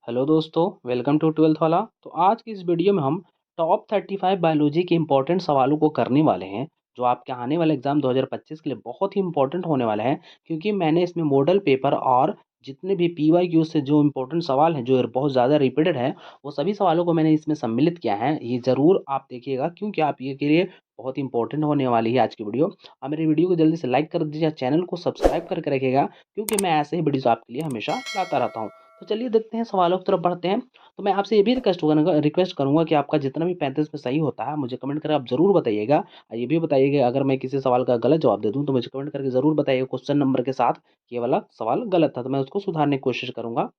Hello दोस्तों, welcome to twelfth वाला। तो आज की इस वीडियो में हम टॉप 35 बायोलॉजी के इंपॉर्टेंट सवालों को करने वाले हैं, जो आपके आने वाले एग्जाम 2025 के लिए बहुत ही इंपॉर्टेंट होने वाले हैं। क्योंकि मैंने इसमें मॉडल पेपर और जितने भी पीवाईक्यू से जो इंपॉर्टेंट सवाल हैं, जो बहुत ज़्यादा रिपीटेड है, वो सभी सवालों को मैंने इसमें सम्मिलित किया है। ये ज़रूर आप देखिएगा, क्योंकि आप ये के लिए बहुत इंपॉर्टेंट होने वाली है आज की वीडियो। आप मेरी वीडियो को जल्दी से लाइक कर दीजिए, चैनल को सब्सक्राइब करके रखिएगा, क्योंकि मैं ऐसे ही वीडियोस आपके लिए हमेशा लाता रहता हूँ। तो चलिए देखते हैं, सवालों की तरफ बढ़ते हैं। तो मैं आपसे ये भी रिक्वेस्ट करूँगा कि आपका जितना भी 35 में सही होता है, मुझे कमेंट करके आप ज़रूर बताइएगा। ये भी बताइएगा अगर मैं किसी सवाल का गलत जवाब दे दूँ, तो मुझे कमेंट करके ज़रूर बताइएगा क्वेश्चन नंबर के साथ कि ये वाला सवाल गलत था, तो मैं उसको सुधारने की कोशिश करूँगा।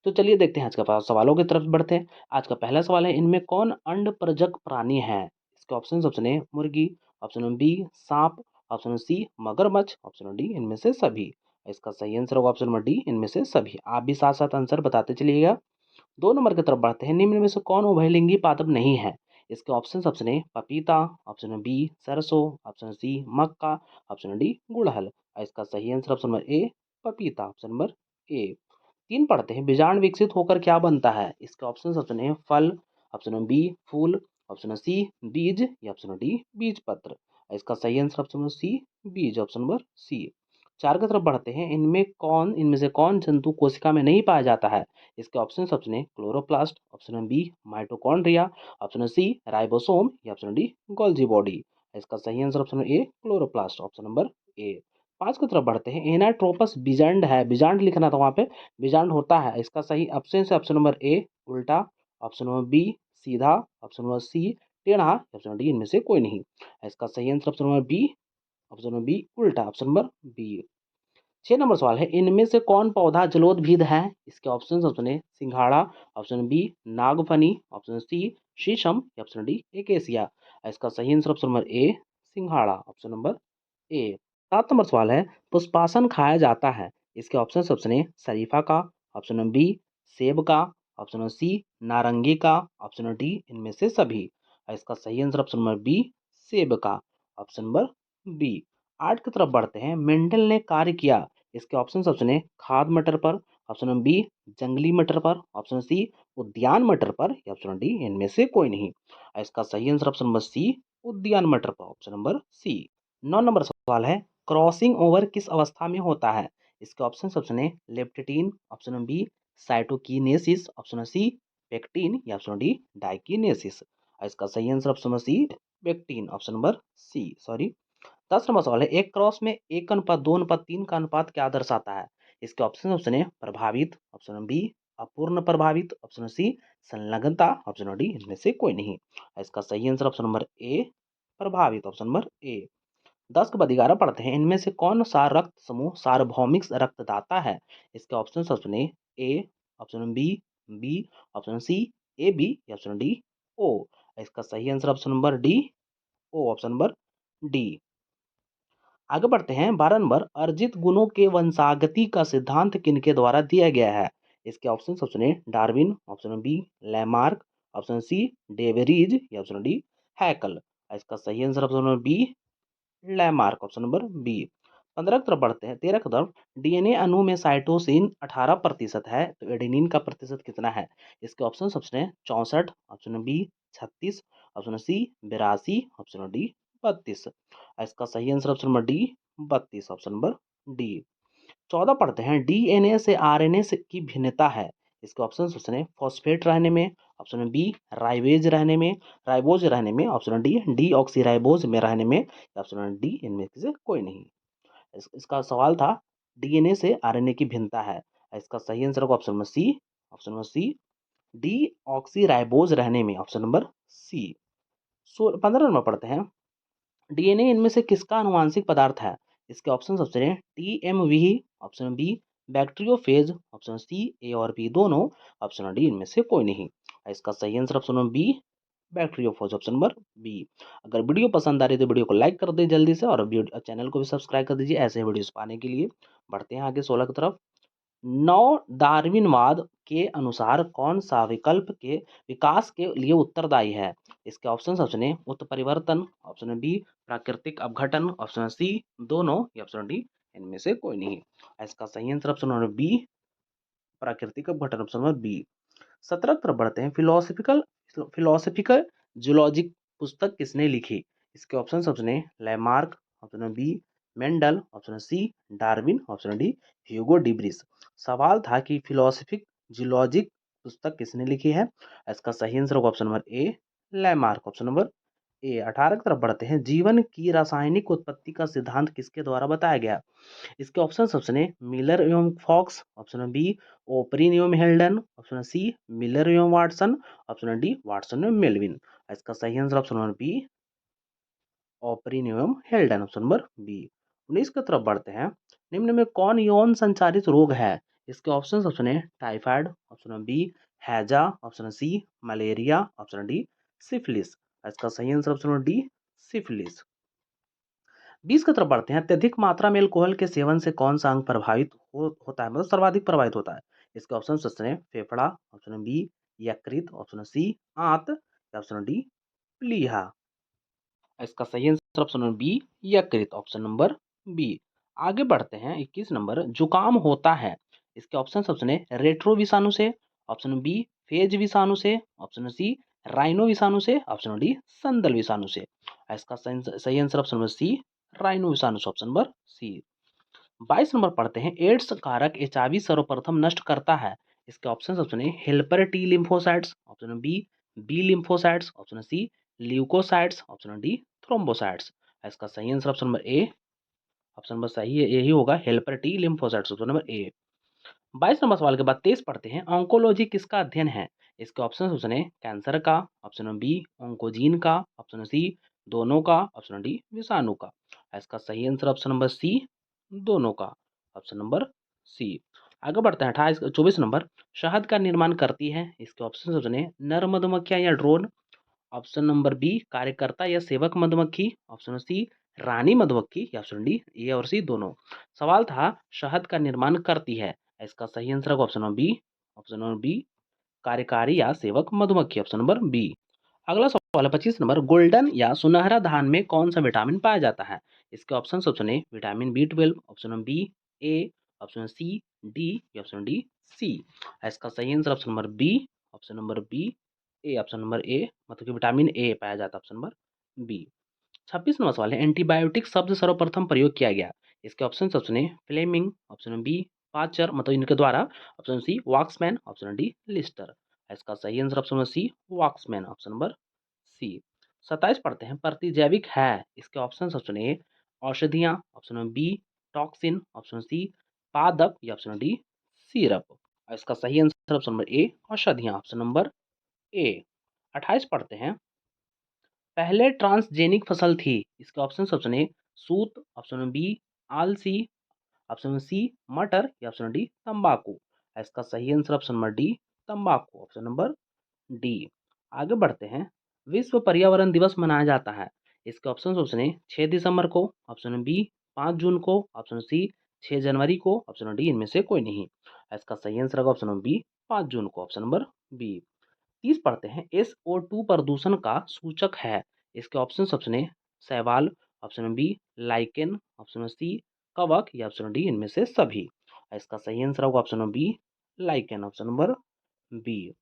तो चलिए देखते हैं, आज का सवालों की तरफ बढ़ते हैं। आज का पहला सवाल है, इनमें कौन अंडपरजक प्राणी है? इसके ऑप्शन है मुर्गी, ऑप्शन बी सांप, ऑप्शन सी मगरमच्छ, ऑप्शन डी इनमें से सभी। इसका सही आंसर होगा ऑप्शन नंबर डी, इनमें से सभी। आप भी साथ साथ आंसर बताते चलिएगा। 2 नंबर की तरफ बढ़ते हैं। निम्न में से कौन उभयलिंगी पादप नहीं है? इसके ऑप्शन ए पपीता, ऑप्शन बी सरसों, ऑप्शन सी मक्का, ऑप्शन डी गुड़हल। इसका सही आंसर ऑप्शन नंबर ए पपीता, ऑप्शन नंबर ए। 3 पढ़ते हैं, बीजांड विकसित होकर क्या बनता है? इसके ऑप्शन ए फल, option B full, option C बीज या ऑप्शन डी बीज पत्र। इसका सही आंसर ऑप्शन नंबर सी बीज, ऑप्शन नंबर सी। 4 की तरफ बढ़ते हैं, इनमें से कौन जंतु कोशिका में नहीं पाया जाता है? इसके option A chloroplast, option B mitochondria, option C ribosome या ऑप्शन डी गोल्जी बॉडी। इसका सही answer option A chloroplast, option number A. 5 की तरफ बढ़ते हैं, एनाट्रोपस बीजांड है, बीजांड लिखना था वहाँ पे, बीजांड होता है। इसका सही ऑप्शन से ऑप्शन नंबर ए उल्टा, ऑप्शन नंबर बी सीधा, ऑप्शन नंबर सी टेढ़ा, ऑप्शन डी इनमें से कोई नहीं। इसका सही answer option number B, option number B उल्टा, ऑप्शन नंबर बी। 6 नंबर सवाल है, इनमें से कौन पौधा जलोदभिद है? इसके ऑप्शन ए सिंघाड़ा, ऑप्शन बी नागफनी, ऑप्शन सी शीशम या ऑप्शन डी एकेसिया। इसका सही आंसर ऑप्शन नंबर ए सिंघाड़ा, ऑप्शन नंबर ए। 7 नंबर सवाल है, पुष्पासन खाया जाता है? इसके ऑप्शन ए शरीफा का, ऑप्शन बी सेब का, ऑप्शन सी नारंगी का, ऑप्शन डी इनमें से सभी। इसका सही आंसर ऑप्शन नंबर बी सेब का, ऑप्शन नंबर बी। 8 की तरफ बढ़ते हैं, मेंडल ने कार्य किया? इसके ऑप्शन ए खाद मटर पर, ऑप्शन बी जंगली मटर पर, ऑप्शन सी उद्यान मटर पर या ऑप्शन डी इनमें से कोई नहीं। इसका सही आंसर ऑप्शन नंबर सी उद्यान मटर पर, ऑप्शन नंबर सी। 9 नंबर सवाल है, क्रॉसिंग ओवर किस अवस्था में होता है? इसके option A leptin, option B cytokinesis, option C pectin या ऑप्शन डी डाइकिनेसिस। इसका सही answer option number C pectin, option number C, sorry. 10 number सवाल है, एक क्रॉस में 1 अनुपात 2 अनुपात 3 का अनुपात क्या दर्शाता है? इसके ऑप्शन है प्रभावित, ऑप्शन बी अपूर्ण प्रभावित, ऑप्शन सी संलग्नता, ऑप्शन डी इनमें से कोई नहीं। इसका सही आंसर ऑप्शन नंबर ए प्रभावित, ऑप्शन नंबर ए। 10 के बाद 11 पढ़ते हैं, इनमें से कौन सा रक्त समूह सार्वभौमिक रक्तदाता है? इसके option A, option B B, option C A B या ऑप्शन डी ओ। इसका सही answer option number D O, option number D. आगे बढ़ते हैं, 12 नंबर, अर्जित गुणों के वंशागति का सिद्धांत किनके द्वारा दिया गया है? इसके option A Darwin, option B Lamarck, option C De Vries या ऑप्शन डी हैकल। इसका सही answer option number B Lamarck, option number B. 15 की तरफ बढ़ते हैं, 13 की तरफ, डीएनए अणु में साइटोसिन 18% है, तो एडेनिन का प्रतिशत कितना है? इसके ऑप्शन है 64, option B 36, option C 82, option D 32। इसका सही answer option number D 32, option number D. 14 पढ़ते हैं, डीएनए से आरएनए से की भिन्नता है? इसके ऑप्शन है फॉस्फेट रहने में, ऑप्शन बी राइबोज रहने में, option D D oxy ribose में रहने में, ऑप्शन डी इनमें से कोई नहीं। इसका सवाल था डीएनए से आरएनए की भिन्नता है। इसका सही आंसर होगा option number C, option number C deoxyribose रहने में, ऑप्शन नंबर सी। 15 नंबर पढ़ते हैं, डीएनए इनमें से किसका आनुवांशिक पदार्थ है? इसके ऑप्शन है TMV, option B bacteriophage, option C A और बी दोनों, ऑप्शन डी इनमें से कोई नहीं। इसका सही answer option number B bacteriophage, option number B. अगर वीडियो पसंद आ रही है तो वीडियो को लाइक कर दें जल्दी से, और चैनल को भी सब्सक्राइब कर दीजिए ऐसे वीडियोस पाने के लिए। बढ़ते हैं आगे 16 की तरफ। नौ डार्विनवाद के अनुसार कौन सा विकल्प के विकास के लिए उत्तरदायी है? इसके ऑप्शन है उत्परिवर्तन, ऑप्शन बी प्राकृतिक अपघटन, ऑप्शन सी दोनों या ऑप्शन डी इनमें से कोई नहीं। इसका सही आंसर ऑप्शन नंबर बी प्राकृतिक अपघटन, ऑप्शन नंबर बी। 17 तरफ बढ़ते हैं। फिलोसफिकल जूलॉजिक पुस्तक किसने लिखी? इसके option A Lamarck, option B Mendel, option C Darwin, option D Hugo de Vries. सवाल था कि फिलोसफिक जूलॉजिक पुस्तक किसने लिखी है? इसका सही आंसर होगा ऑप्शन नंबर ए लैमार्क, ऑप्शन नंबर ए। 18 की तरफ बढ़ते हैं। जीवन की रासायनिक उत्पत्ति का सिद्धांत किसके द्वारा बताया गया? इसके ऑप्शन ए मिलर एवं फॉक्स, ऑप्शन बी ओपरिन एवं हेल्डन, ऑप्शन सी मिलर एवं वाटसन, ऑप्शन डी वाटसन एवं मेलविन। इसका सही answer option number B Oparin एवं हेल्डन, ऑप्शन नंबर बी। 19 की तरफ बढ़ते हैं। निम्न में कौन यौन संचारित रोग है? इसके option A typhoid, option B हैजा, option C malaria, option D syphilis. इसका सही आंसर ऑप्शन डी सिफिलिस। 20 की तरफ बढ़ते हैं। अत्यधिक मात्रा में अल्कोहल के सेवन से कौन सा अंग प्रभावित होता है, मतलब सर्वाधिक प्रभावित होता है? इसके ऑप्शन है फेफड़ा, ऑप्शन बी यकृत, ऑप्शन सी आंत, ऑप्शन डी प्लीहा। इसका सही आंसर ऑप्शन नंबर बी यकृत, ऑप्शन नंबर बी। आगे बढ़ते हैं। 21 नंबर जुकाम होता है। इसके ऑप्शन है रेट्रो विषाणु से, ऑप्शन बी फेज विषाणु से, ऑप्शन सी राइनो विषाणु से, ऑप्शन डी संदल विषाणु से। इसका सही answer option number C rhino विषाणु से, ऑप्शन नंबर सी। 22 नंबर पढ़ते हैं। एड्स कारक एचआईवी सर्वप्रथम नष्ट करता है। इसके ऑप्शन है helper T lymphocytes, option B B lymphocytes, option C leukocytes, option D thrombocytes. इसका सही answer option number A, option number सही है यही होगा helper T lymphocytes, option number A. 22 number सवाल के बाद 23 पढ़ते हैं। ऑन्कोलॉजी किसका अध्ययन है? इसके ऑप्शन है कैंसर का, ऑप्शन बी ऑन्कोजीन का, ऑप्शन सी दोनों का, ऑप्शन डी विषाणु का। इसका सही आंसर ऑप्शन नंबर सी दोनों का, ऑप्शन नंबर सी। आगे बढ़ते हैं। 24 नंबर शहद का निर्माण करती है। इसके ऑप्शन है नर मधुमक्खियां या ड्रोन, ऑप्शन नंबर बी कार्यकर्ता या सेवक मधुमक्खी, ऑप्शन सी रानी मधुमक्खी, या ऑप्शन डी ए और सी दोनों। सवाल था शहद का निर्माण करती है। इसका सही आंसर होगा option number B, option number B कार्यकारी या सेवक मधुमक्खी, ऑप्शन नंबर बी। अगला सवाल है 25 नंबर गोल्डन या सुनहरा धान में कौन सा विटामिन पाया जाता है? इसके ऑप्शन है vitamin B 12, option B A, option C D, या ऑप्शन डी सी। इसका सही answer option number B, option number B A, option number A, मतलब कि विटामिन ए पाया जाता है, ऑप्शन नंबर बी। 26 नंबर सवाल है एंटीबायोटिक शब्द सर्वप्रथम प्रयोग किया गया। इसके ऑप्शन है फ्लेमिंग, ऑप्शन बी पाचर, मतलब इनके द्वारा, option C Waksman, option D Lister. इसका सही answer option number C Waksman, option number C. 27 पढ़ते हैं। प्रतिजैविक है। इसके ऑप्शन ए औषधियाँ, option B toxin, option C पादप, या ऑप्शन डी सिरप। इसका सही आंसर ऑप्शन नंबर ए औषधियाँ, ऑप्शन नंबर ए। 28 पढ़ते हैं। पहले ट्रांसजेनिक फसल थी। इसके ऑप्शन ए सूत, ऑप्शन बी आलसी, ऑप्शन सी मटर, या ऑप्शन डी तंबाकू। इसका सही आंसर ऑप्शन नंबर डी तंबाकू, ऑप्शन नंबर डी। आगे बढ़ते हैं। विश्व पर्यावरण दिवस मनाया जाता है। इसके ऑप्शन है 6 दिसंबर को, ऑप्शन बी 5 जून को, ऑप्शन सी 6 जनवरी को, ऑप्शन डी इनमें से कोई नहीं। इसका सही आंसर होगा ऑप्शन नंबर बी 5 जून को, ऑप्शन नंबर बी। 30 पढ़ते हैं। SO2 प्रदूषण का सूचक है। इसके ऑप्शन है शैवाल, option B lichen, option C कवक, या ऑप्शन डी इनमें से सभी। इसका सही आंसर होगा option number B lichen, option number B.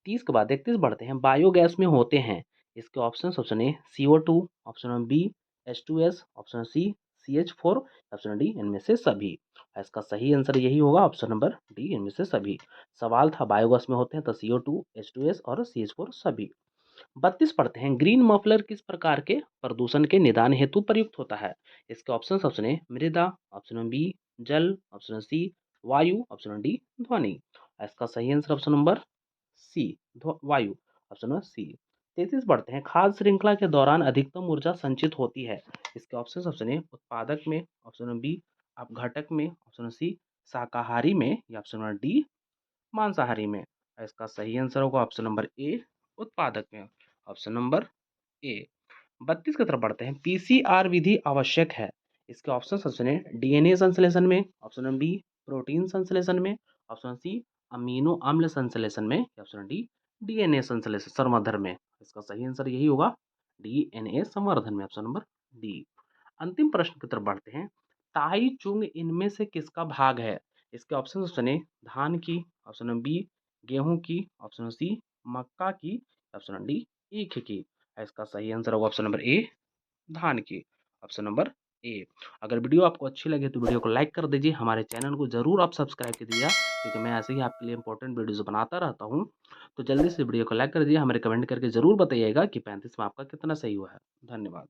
30 के बाद 31 बढ़ते हैं। बायोगैस में होते हैं। इसके ऑप्शन है CO2, option B H2S, option C CH4, option D इनमें से सभी। इसका सही आंसर यही होगा ऑप्शन नंबर डी इनमें से सभी। सवाल था बायोगैस में होते हैं तो CO2, H2S और CH4 सभी। 32 पढ़ते हैं। ग्रीन मफलर किस प्रकार के प्रदूषण के निदान हेतु प्रयुक्त होता है? इसके ऑप्शन है मृदा, ऑप्शन बी जल, ऑप्शन सी वायु, ऑप्शन डी ध्वनि। इसका सही आंसर ऑप्शन नंबर सी वायु, ऑप्शन नंबर सी। 33 बढ़ते हैं। खाद्य श्रृंखला के दौरान अधिकतम ऊर्जा संचित होती है। इसके ऑप्शन है उत्पादक में, ऑप्शन बी अपघटक में, ऑप्शन सी शाकाहारी में, या ऑप्शन नंबर डी मांसाहारी में। इसका सही आंसर होगा ऑप्शन नंबर ए उत्पादक में, ऑप्शन नंबर ए। 32 की तरफ बढ़ते हैं। PCR विधि आवश्यक है। इसके ऑप्शन है DNA संश्लेषण में, ऑप्शन बी प्रोटीन संश्लेषण में, ऑप्शन सी अमीनो अम्ल संश्लेषण में, या ऑप्शन डी DNA संश्लेषण संवर्धन में। इसका सही आंसर यही होगा DNA संवर्धन में, ऑप्शन नंबर डी। अंतिम प्रश्न की तरफ बढ़ते हैं। ताई चुंग इनमें से किसका भाग है? इसके ऑप्शन है धान की, ऑप्शन बी गेहूँ की, ऑप्शन सी मक्का की, ऑप्शन डी ईख की। इसका सही आंसर होगा ऑप्शन नंबर ए धान की, ऑप्शन नंबर ए। अगर वीडियो आपको अच्छी लगे तो वीडियो को लाइक कर दीजिए, हमारे चैनल को ज़रूर आप सब्सक्राइब कीजिएगा क्योंकि मैं ऐसे ही आपके लिए इंपॉर्टेंट वीडियोज़ बनाता रहता हूँ। तो जल्दी से वीडियो को लाइक कर दीजिए, हमें कमेंट करके ज़रूर बताइएगा कि 35 में आपका कितना सही हुआ है। धन्यवाद।